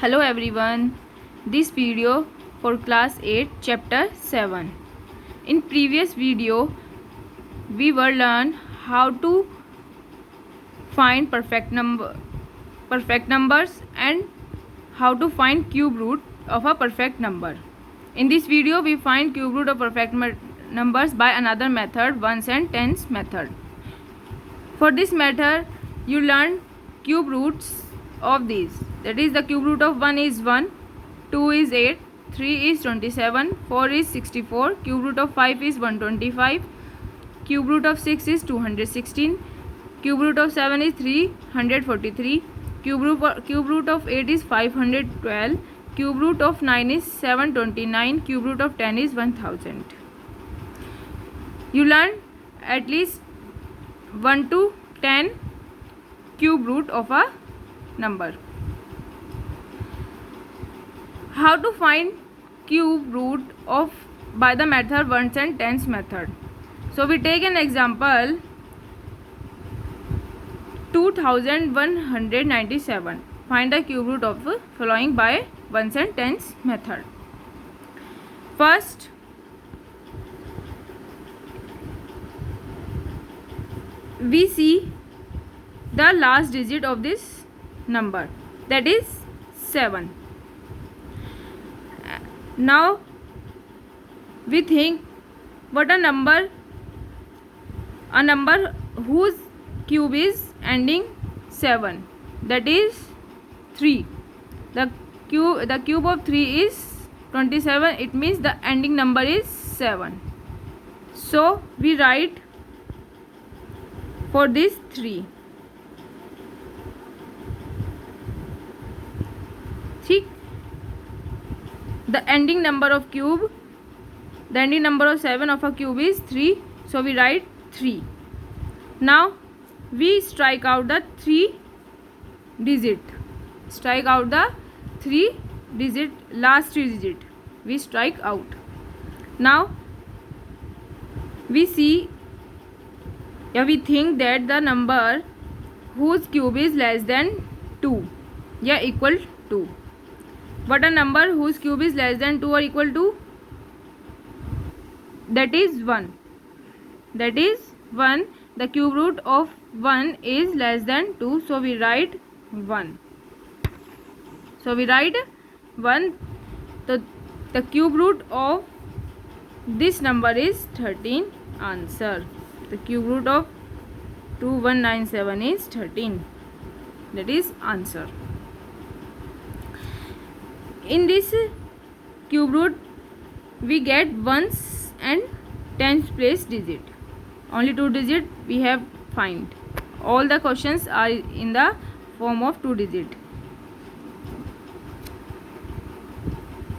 Hello everyone, this video for class 8 chapter 7. In previous video we were learn how to find perfect numbers and how to find cube root of a perfect number. In this video we find cube root of perfect numbers by another method, ones and tens method. For this method you learn cube roots of these, that is the cube root of 1 is 1, 2 is 8, 3 is 27, 4 is 64, cube root of 5 is 125, cube root of 6 is 216, cube root of 7 is 343, cube root of 8 is 512, cube root of 9 is 729, cube root of 10 is 1000. You learn at least 1 to 10 cube root of a number. How to find cube root of by the method ones and tens method. So we take an example 2197. Find the cube root of the following by ones and tens method. First, we see the last digit of this number, that is 7. Now we think what a number whose cube is ending 7, that is 3. The cube of 3 is 27, it means the ending number is 7. So we write for this 3. The ending number of 7 of a cube is 3, so we write 3. Now we strike out the 3 digit. Strike out the 3 digit, last 3 digit. We strike out. Now we see, we think that the number whose cube is less than 2, equal to. What a number whose cube is less than 2 or equal to? That is 1. That is 1. The cube root of 1 is less than 2, so we write 1. So we write 1. The cube root of this number is 13. Answer. The cube root of 2197 is 13. That is answer. In this cube root we get ones and tens place digit. Only 2 digit we have find. All the questions are in the form of 2 digit.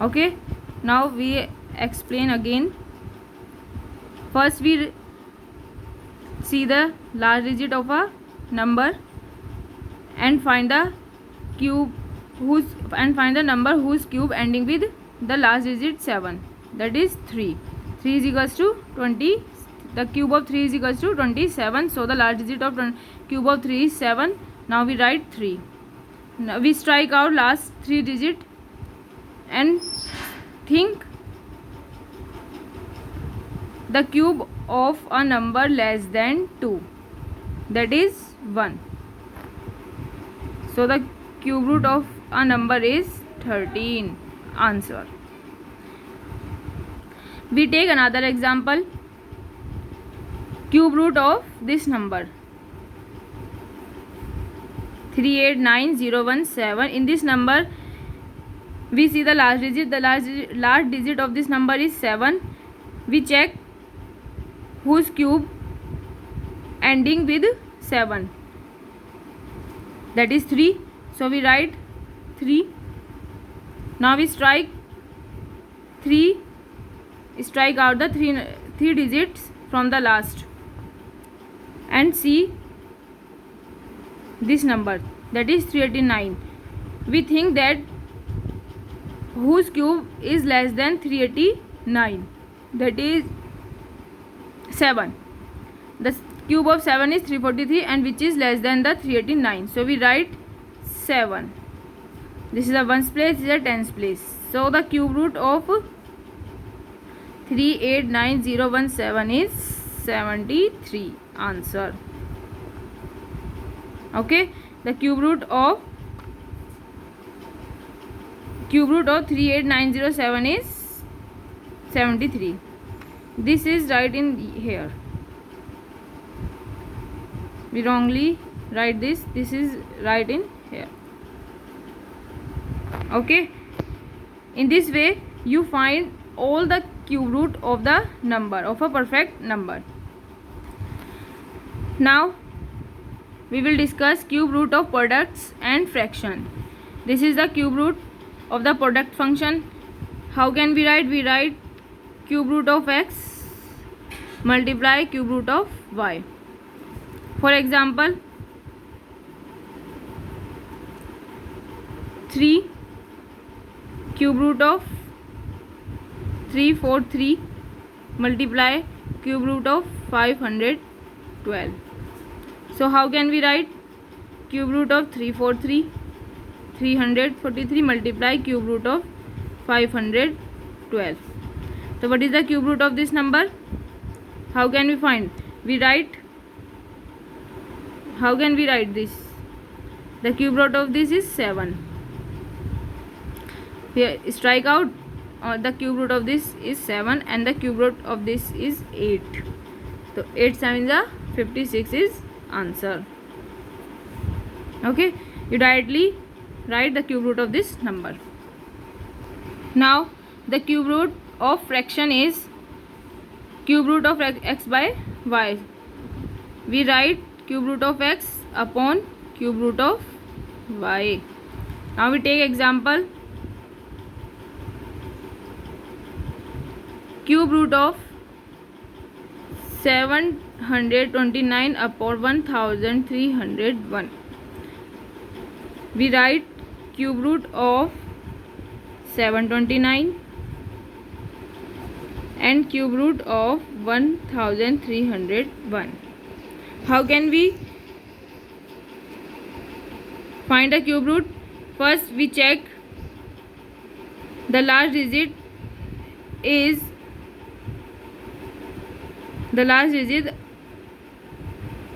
Okay, now we explain again. First we see the last digit of a number and find the number whose cube ending with the last digit 7, that is 3. 3 is equals to 20. The cube of 3 is equals to 27, so the last digit of cube of 3 is 7. Now we write 3. Now we strike out last 3 digit and think the cube of a number less than 2, that is 1. So the cube root of a number is 13. Answer. We take another example. Cube root of this number 389017. In this number we see the last digit. The last digit of this number is 7. We check whose cube ending with 7, that is 3. So we write 3. Now we strike out the 3 digits from the last and see this number, that is 389. We think that whose cube is less than 389, that is 7. The cube of 7 is 343 and which is less than the 389, so we write 7. This is the ones place, this is the tens place. So the cube root of 389017 is 73. Answer. Okay, the cube root of 38907 is 73. This is right in here. We wrongly write this. This is right in here. Okay, in this way you find all the cube root of the number, of a perfect number. Now we will discuss cube root of products and fraction. This is the cube root of the product function. How can we write? We write cube root of x multiply cube root of y. For example, 3 cube root of 343 multiply cube root of 512. So how can we write? Cube root of 343 multiply cube root of 512. So what is the cube root of this number? How can we find? How can we write this? The cube root of this is 7. Here strike out, the cube root of this is 7 and the cube root of this is 8. So 8 7 is 56 is answer. Okay, you directly write the cube root of this number. Now the cube root of fraction is cube root of x by y. We write cube root of x upon cube root of y. Now we take example. Cube root of 729 upon 1301. We write cube root of 729 and cube root of 1301. How can we find a cube root? First we check the last digit is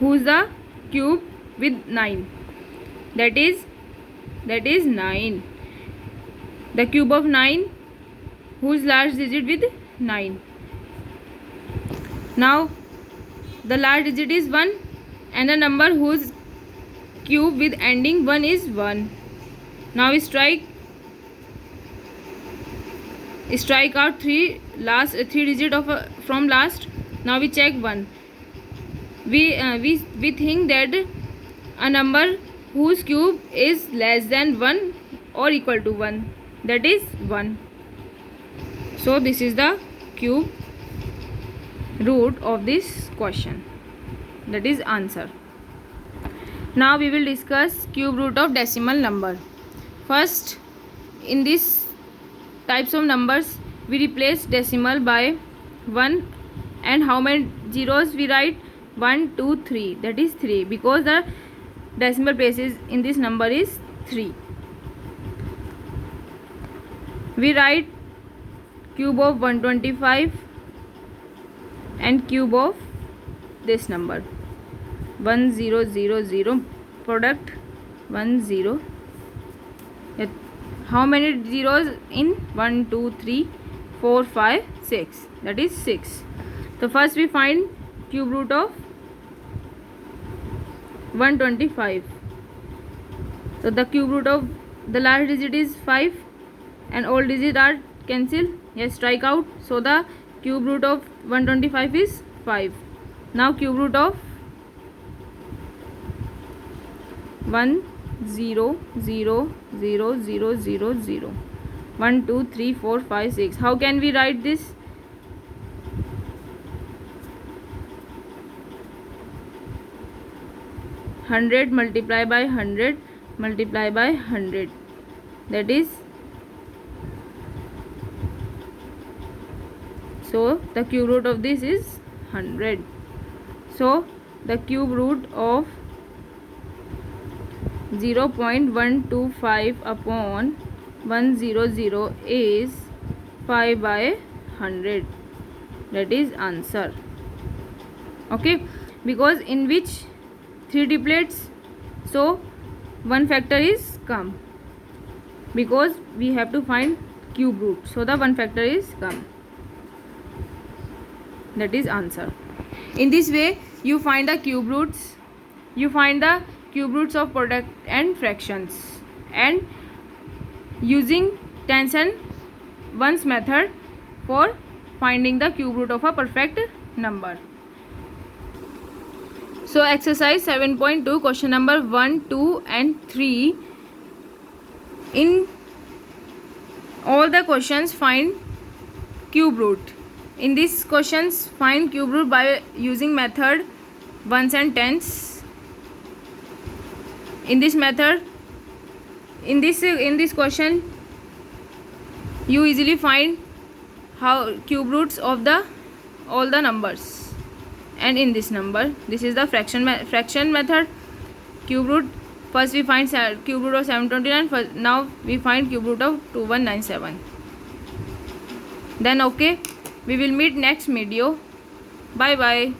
whose the cube with 9, that is 9. The cube of 9 whose last digit with 9. Now the last digit is 1 and the number whose cube with ending 1 is 1. Now we strike out three digit of from last. Now we check 1. We think that a number whose cube is less than 1 or equal to 1, that is 1. So this is the cube root of this question, that is answer. Now we will discuss cube root of decimal number. First, in these types of numbers we replace decimal by 1, and how many zeros we write? 1 2 3, that is 3, because the decimal places in this number is 3. We write cube of 125 and cube of this number 1000, product 10. How many zeros in 1 2 3 4 5 6, that is 6. So first we find cube root of 125. So the cube root of the last digit is 5 and all digits are cancelled. Yes, strike out. So the cube root of 125 is 5. Now cube root of 1 0 0 0 0 0 0 1 2 3 4 5 6. How can we write this? Hundred multiply by 100 multiply by 100, that is, so the cube root of this is 100. So the cube root of 0.125 upon 100 is 5/100. That is answer. Okay, because in which 3 triplets, so one factor is come, because we have to find cube root, so the one factor is come. That is answer. In this way you find the cube roots, of product and fractions, and using tens and ones method for finding the cube root of a perfect number. So exercise 7.2, question number 1, 2 and 3. In all the questions find cube root. In these questions find cube root by using method ones and tens. In this method, in this question you easily find how cube roots of the all the numbers. And in this number, this is the fraction method. Cube root, first we find cube root of 729. Now we find cube root of 2197. Then okay, we will meet next video. Bye bye.